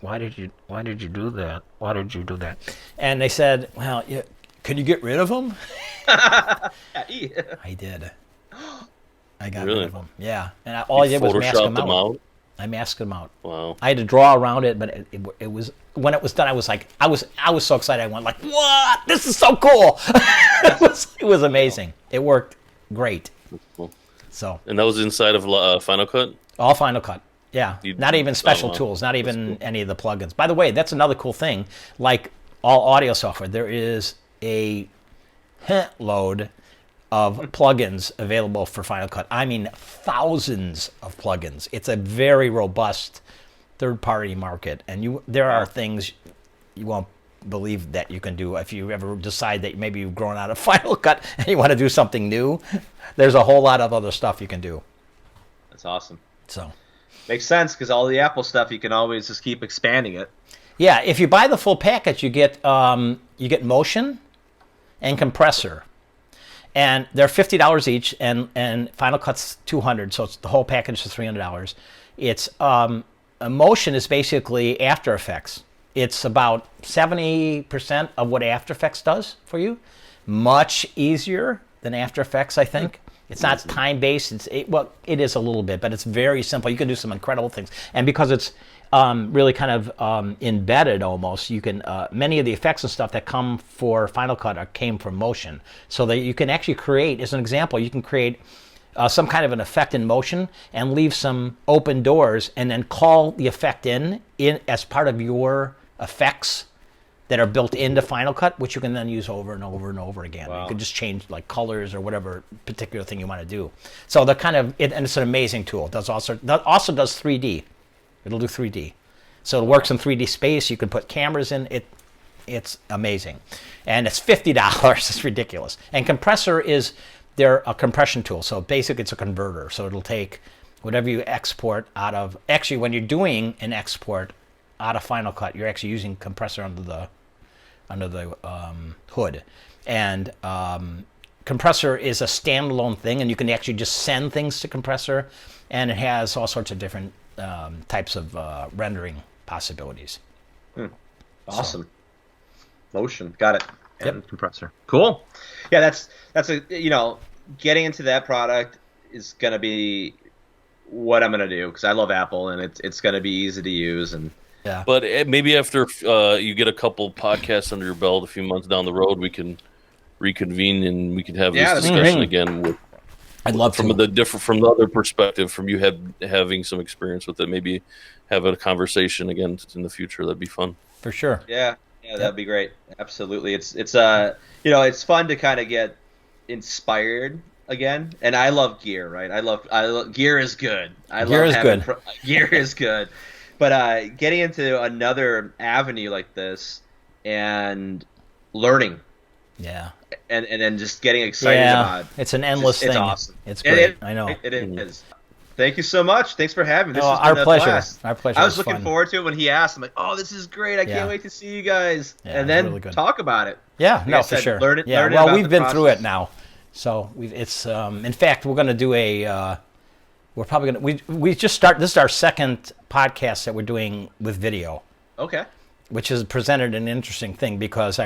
why did you do that? Why did you do that? And they said, well, can you get rid of them? I did. I got rid of them. Yeah, and all I did was mask them out. I masked them out. Wow. I had to draw around it, but it was when it was done. I was like, I was so excited. I went like, what? This is so cool! It was amazing. It worked great. Cool. So. And that was inside of Final Cut. All Final Cut. Yeah. Not even special tools. Not even any of the plugins. By the way, that's another cool thing. Like all audio software, there is a load of plugins available for Final Cut. I mean, thousands of plugins. It's a very robust third-party market, and there are things you won't believe that you can do if you ever decide that maybe you've grown out of Final Cut and you want to do something new. There's a whole lot of other stuff you can do. That's awesome. So makes sense because all the Apple stuff you can always just keep expanding it. Yeah, if you buy the full package, you get Motion and Compressor. And they're $50 each, and Final Cut's $200, so the whole package is $300. It's Motion is basically After Effects. It's about 70% of what After Effects does for you. Much easier than After Effects, I think. It's not time-based. It is a little bit, but it's very simple. You can do some incredible things, and because it's really kind of embedded almost. You can many of the effects and stuff that come for Final Cut came from Motion, so that you can actually create. As an example, you can create some kind of an effect in Motion and leave some open doors, and then call the effect in as part of your effects that are built into Final Cut, which you can then use over and over and over again. Wow. You can just change like colors or whatever particular thing you want to do. So the kind of and it's an amazing tool. It also does 3D. It'll do 3D. So it works in 3D space. You can put cameras in it. It's amazing. And it's $50. It's ridiculous. And Compressor they're a compression tool. So basically it's a converter. So it'll take whatever you export out of. Actually, when you're doing an export out of Final Cut, you're actually using Compressor under the hood. And Compressor is a standalone thing, and you can actually just send things to Compressor. And it has all sorts of different types of rendering possibilities. Awesome. Motion, got it. And Compressor, cool. Yeah, that's a getting into that product is gonna be what I'm gonna do because I love Apple and it's gonna be easy to use and. Yeah. But maybe after you get a couple podcasts under your belt, a few months down the road, we can reconvene and we can have this discussion again with I'd love from to. from the other perspective, from you having some experience with it. Maybe have a conversation again in the future. That'd be fun. For sure. Yeah, that'd be great. Absolutely. It's fun to kind of get inspired again. And I love gear, right? I love gear is good. Gear is good. Gear is good. But getting into another avenue like this and learning, Yeah. and then just getting excited about it. It's an endless thing. It's awesome. It's great. I know. It is. Thank you so much. Thanks for having me. This No, has our been a pleasure. blast. Our pleasure. I was It looking fun. forward to it when he asked. I'm like, oh, this is great. I can't wait to see you guys. Yeah, and it was then really good. talk about it. Yeah, Like no, I for said, sure. learning Well, about we've the been through it process. now, so it's. In fact, we're going to do a. We're probably going to. We just start. This is our second podcast that we're doing with video, Okay. which has presented an interesting thing because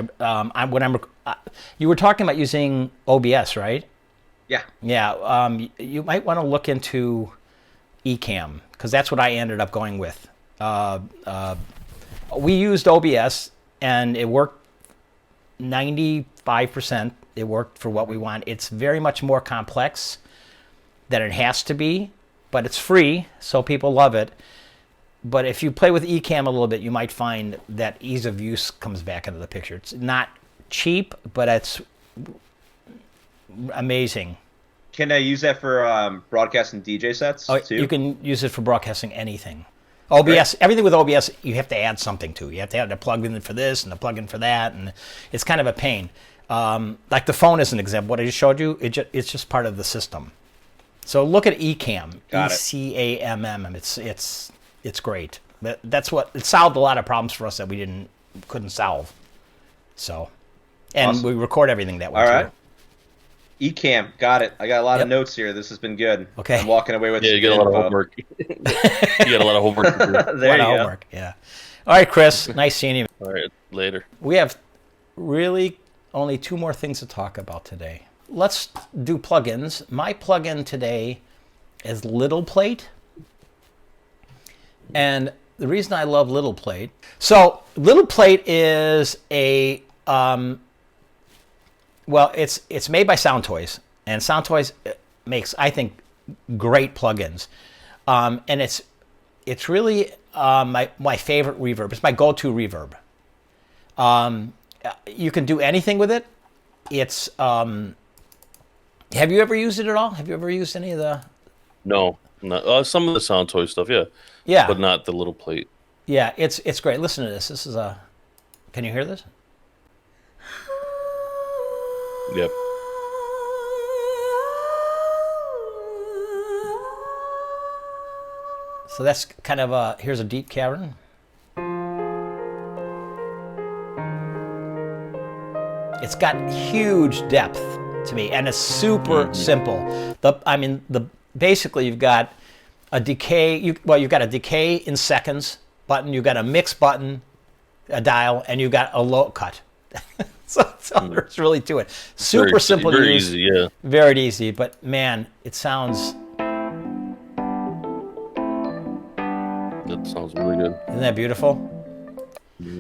you were talking about using OBS, right? Yeah. Yeah. You might want to look into Ecamm because that's what I ended up going with. We used OBS and it worked 95%. It worked for what we want. It's very much more complex than it has to be, but it's free, so people love it. But if you play with Ecamm a little bit, you might find that ease of use comes back into the picture. It's not cheap, but it's amazing. Can I use that for broadcasting DJ sets too? You can use it for broadcasting anything. OBS, everything with OBS, you have to add something to. You have to add a plug-in for this and a plug-in for that, and it's kind of a pain. Like the phone is an example. What I just showed you, it's just part of the system. So look at Ecamm, Got it. Ecamm. It's great. That's what it solved a lot of problems for us that we couldn't solve. So, and Awesome. we record everything that way. All too. right. Ecamm, got it. I got a lot Yep. of notes here. This has been good. Okay. I'm walking away with Yeah, you got a lot of homework. You got a lot of homework to do. There A you lot of go. homework. Yeah. All right, Chris. Nice seeing you. All right, later. We have really only two more things to talk about today. Let's do plugins. My plugin today is Little Plate. And the reason I love Little Plate, so Little Plate is a, it's made by Sound Toys. And Sound Toys makes, I think, great plugins. And it's really my favorite reverb. It's my go-to reverb. You can do anything with it. It's have you ever used it at all? Have you ever used any of the? No, not, some of the Sound Toy stuff, yeah. Yeah. But not the Little Plate. Yeah, it's great. Listen to this. This is a. Can you hear this? Yep. So that's kind of a. Here's a deep cavern. It's got huge depth to me, and it's super simple. Basically you've got a decay. You've got a decay in seconds button. You've got a mix button, a dial, and you've got a low cut. so there's really to it. Super Very, simple to very use. easy, yeah. Very easy, but man, it sounds. That sounds really good. Isn't that beautiful?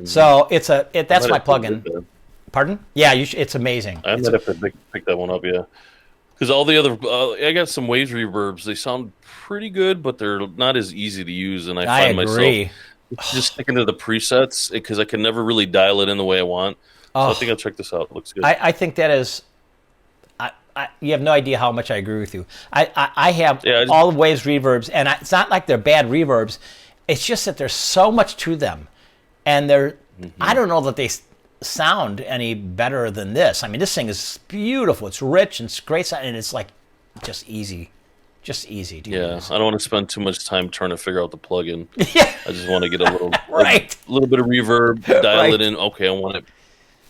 So that's my Might have to plugin. do that. Pardon? Yeah, it's amazing. I might have to pick that one up, yeah. Because all the other, I got some Waves reverbs. They sound pretty good, but they're not as easy to use. And I find agree. myself just sticking to the presets because I can never really dial it in the way I want. So I think I'll check this out. It looks good. I think that is. You have no idea how much I agree with you. I have all the Waves reverbs, and it's not like they're bad reverbs. It's just that there's so much to them, and they're. I don't know that they sound any better than this. I mean, this thing is beautiful. It's rich and it's great sound, and it's like just easy to use. I don't want to spend too much time trying to figure out the plugin. Yeah. I just want to get a little Right. a little bit of reverb, dial Right. it in. Okay, I want it.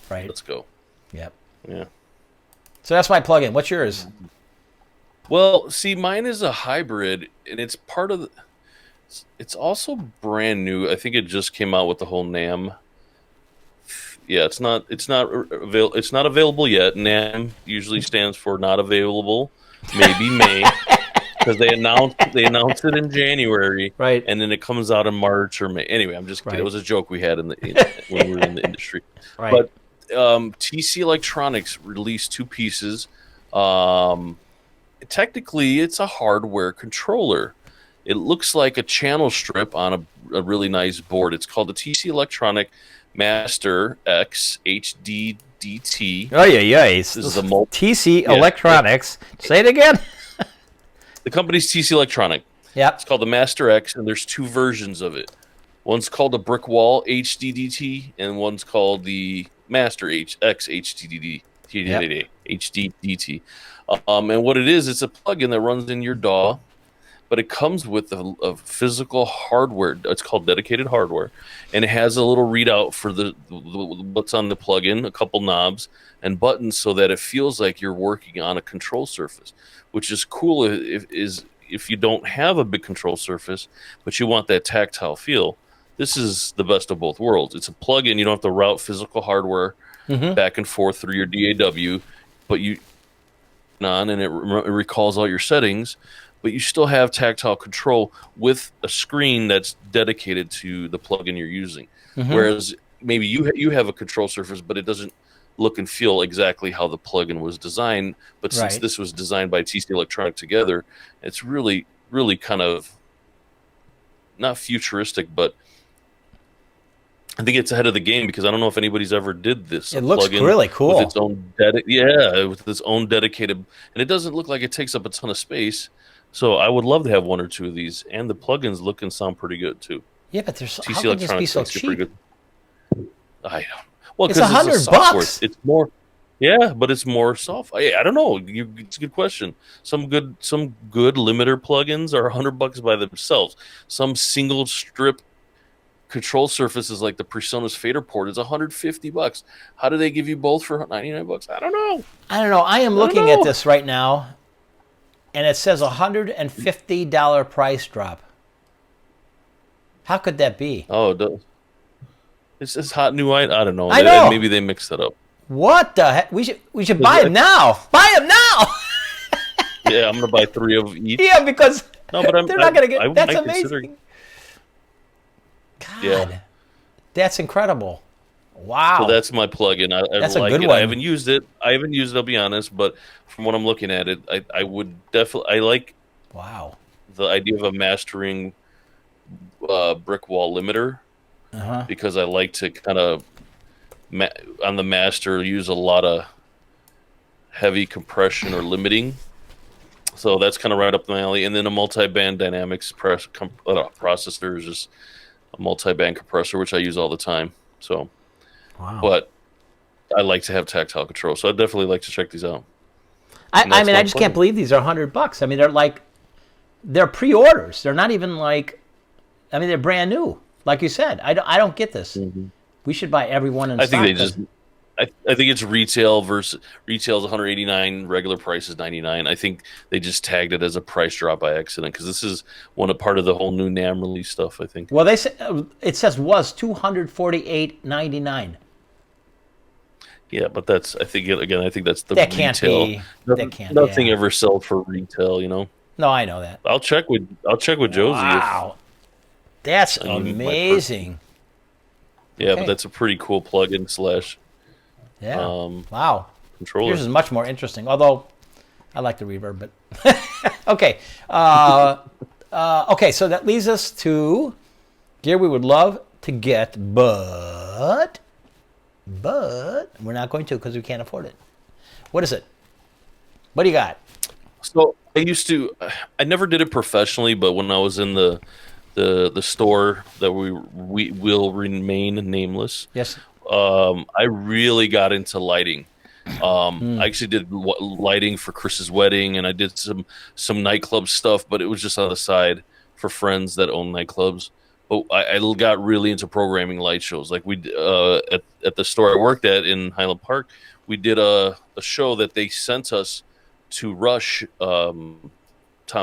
Right. Let's go. Yep. Yeah. So that's my plugin. What's yours? Well, see, mine is a hybrid, and it's part of the. It's also brand new. I think it just came out with the whole NAM. Yeah, it's not available yet. NAM usually stands for not available, maybe May, because they announced it in January, Right. And then it comes out in March or May. Anyway, I'm just kidding. Right. It was a joke we had when we were in the industry. Right. But TC Electronics released two pieces. technically it's a hardware controller. It looks like a channel strip on a really nice board. It's called the TC Electronic Master X HDDT. Oh yeah. This is the TC Electronics. Say it again. The company's TC Electronic. Yep. It's called the Master X, and there's two versions of it. One's called the Brick Wall HDDT, and one's called the Master X HDDT. HDDT. And what it is, it's a plugin that runs in your DAW, but it comes with a physical hardware. It's called dedicated hardware, and it has a little readout for the what's on the plugin, a couple knobs and buttons, so that it feels like you're working on a control surface, which is cool. If you don't have a big control surface, but you want that tactile feel, this is the best of both worlds. It's a plugin. You don't have to route physical hardware back and forth through your DAW, but you on and it recalls all your settings, but you still have tactile control with a screen that's dedicated to the plugin you're using. Whereas maybe you have a control surface, but it doesn't look and feel exactly how the plugin was designed. But since this was designed by TC Electronic together, it's really, really kind of not futuristic, but I think it's ahead of the game, because I don't know if anybody's ever did this. It looks really cool. With its own with its own dedicated, and it doesn't look like it takes up a ton of space. So I would love to have one or two of these, and the plugins look and sound pretty good too. Yeah, but there's how can this be so cheap? I don't. Well, it's $100. It's more. Yeah, but it's more soft. I don't know. It's a good question. Some good limiter plugins are $100 by themselves. Some single strip control surfaces like the PreSonus Fader port is $150. How do they give you both for $99? I don't know. I am looking at this right now, and it says $150 price drop. How could that be? Oh, it does. It's this hot new item. I don't know. I know. Maybe they mixed it up. What the heck? We should buy them now. Buy them now. Yeah, I'm gonna buy 3 of each. Yeah, because no, but they're not gonna get. That's amazing. God, yeah, that's incredible. Wow. So that's my plugin. That's like a good it. one. I haven't used it. I'll be honest, but from what I'm looking at it, I would definitely. I like. Wow. The idea of a mastering brick wall limiter, because I like to kind of on the master use a lot of heavy compression or limiting. So that's kind of right up my alley. And then a multi-band dynamics processor is just a multi-band compressor, which I use all the time. So, but I like to have tactile control, so I'd definitely like to check these out. I mean, I just can't believe these are $100. I mean, they're pre-orders. They're not even they're brand new. Like you said, I don't get this. We should buy every one in stock. I think it's retail versus retail's $189, regular price is $99. I think they just tagged it as a price drop by accident, because this is part of the whole new NAMM release stuff, I think. Well, it says was $248.99. Yeah, but that's I think that's the that retail. Can't be. That can't. Nothing ever sold for retail, No, I know that. I'll check with Josie. Wow, that's amazing. Yeah, okay. But that's a pretty cool plugin / Yeah. Wow. Controller. Yours is much more interesting, although I like the reverb. But okay. Okay. So that leads us to gear we would love to get, but we're not going to because we can't afford it. What is it? What do you got? So I never did it professionally, but when I was in the store that we will remain nameless. Yes. I really got into lighting. I actually did lighting for Chris's wedding, and I did some nightclub stuff, but it was just on the side for friends that own nightclubs. But I got really into programming light shows. Like we at the store I worked at in Highland Park, we did a show that they sent us to Rush Tom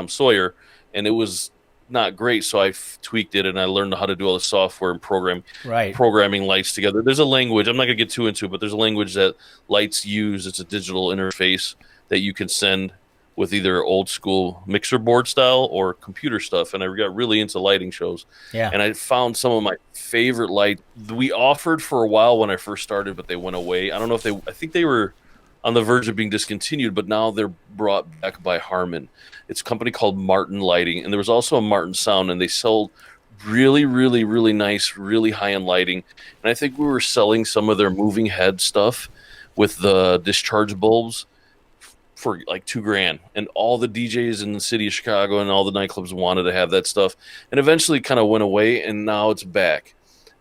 Sawyer, and it was not great, so I tweaked it and I learned how to do all the software and programming lights together. There's a language, I'm not going to get too into it, but there's a language that lights use. It's a digital interface that you can send with either old school mixer board style or computer stuff, and I got really into lighting shows. Yeah. And I found some of my favorite light we offered for a while when I first started, but they went away. I don't know if I think they were on the verge of being discontinued, but now they're brought back by Harman. It's a company called Martin Lighting, and there was also a Martin Sound, and they sold really, really, really nice, really high-end lighting. And I think we were selling some of their moving head stuff with the discharge bulbs for like $2,000, and all the DJs in the city of Chicago and all the nightclubs wanted to have that stuff, and eventually kind of went away, and now it's back.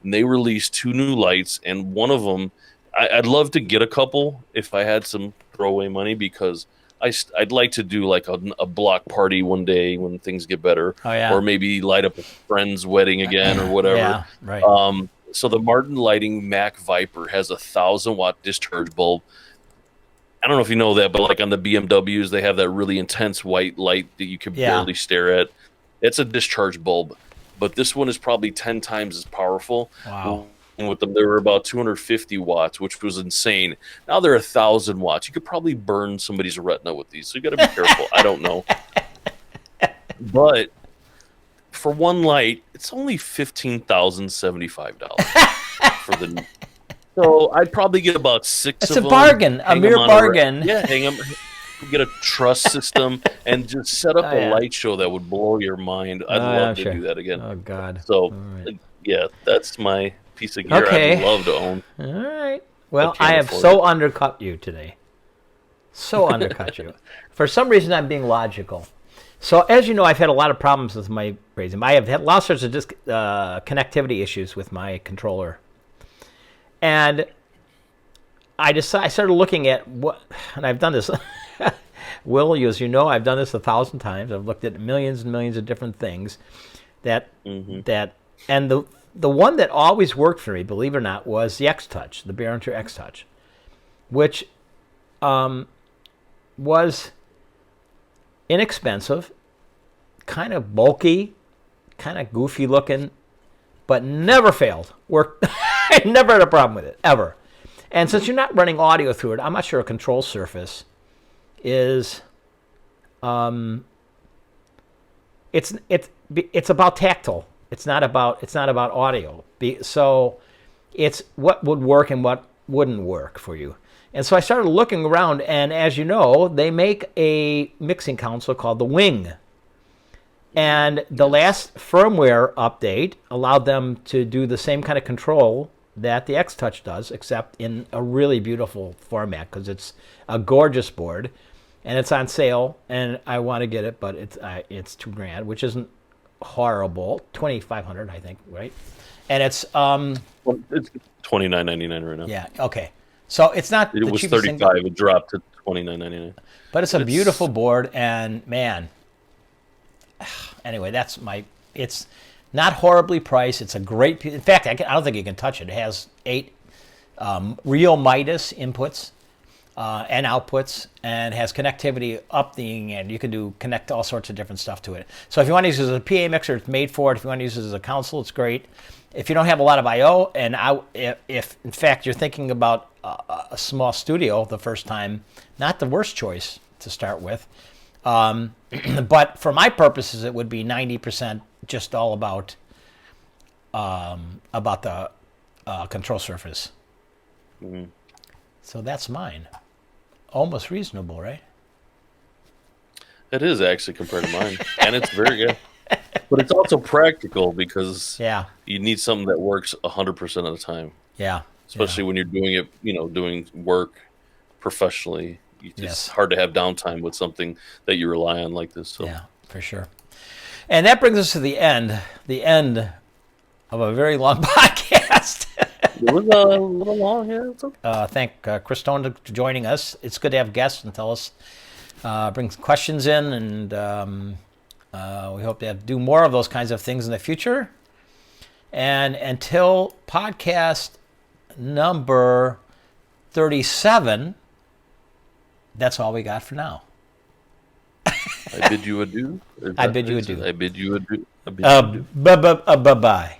And they released 2 new lights, and one of them, I'd love to get a couple if I had some throwaway money, because I'd like to do like a block party one day when things get better, or maybe light up a friend's wedding again or whatever. Yeah, right. So the Martin Lighting Mac Viper has a 1,000-watt discharge bulb. I don't know if you know that, but like on the BMWs, they have that really intense white light that you can barely stare at. It's a discharge bulb, but this one is probably 10 times as powerful. Wow. And with them, they were about 250 watts, which was insane. Now they're 1,000 watts. You could probably burn somebody's retina with these, so you got to be careful. I don't know. But for one light, it's only $15,075 for the. So I'd probably get about 6 It's of them. It's a bargain, a mere bargain. Hang them. Get a truss system and just set up a light show that would blow your mind. I'd love to do that again. Oh, God. So, that's my piece of gear I'd love to own. All right. Well, I have so undercut you today. So undercut you. For some reason, I'm being logical. So, as you know, I've had a lot of problems with my raising. I have had lots of connectivity issues with my controller. And I started looking at what, and I've done this. Will, as you know, I've done this 1,000 times. I've looked at millions and millions of different things. And the one that always worked for me, believe it or not, was the X-Touch, the Behringer X-Touch, which was inexpensive, kind of bulky, kind of goofy looking, but never failed. Worked. I never had a problem with it, ever. And since you're not running audio through it, I'm not sure a control surface is. It's about tactile. It's not about audio. So it's what would work and what wouldn't work for you. And so I started looking around, and as you know, they make a mixing console called the Wing. And the last firmware update allowed them to do the same kind of control that the X-Touch does, except in a really beautiful format, because it's a gorgeous board, and it's on sale, and I want to get it, but it's $2,000, which isn't horrible. $2,500, I think, right? And it's it's $29.99 right now. Yeah. Okay. So it's not. It was $35. It dropped to $29.99. But it's a beautiful board, and man. Anyway, it's not horribly priced. It's a great piece. In fact, I don't think you can touch it. It has 8 real Midas inputs and outputs, and has connectivity up the end. You can connect all sorts of different stuff to it. So if you want to use it as a PA mixer, it's made for it. If you want to use it as a console, it's great. If you don't have a lot of I/O, and if in fact you're thinking about a small studio the first time, not the worst choice to start with. But for my purposes, it would be 90% just all about the control surface. Mm-hmm. So that's mine. Almost reasonable, right? It is actually compared to mine, and it's very good. But it's also practical because you need something that works 100% of the time. Yeah. Especially when you're doing it, doing work professionally. It's hard to have downtime with something that you rely on like this. So. Yeah, for sure. And that brings us to the end of a very long podcast. It was a little long, yeah. It's okay. Thank Chris Stone for joining us. It's good to have guests and tell us, bring questions in, and we hope to do more of those kinds of things in the future. And until podcast number 37, that's all we got for now. I bid you adieu. I bid you adieu. I bid you adieu. Bye-bye.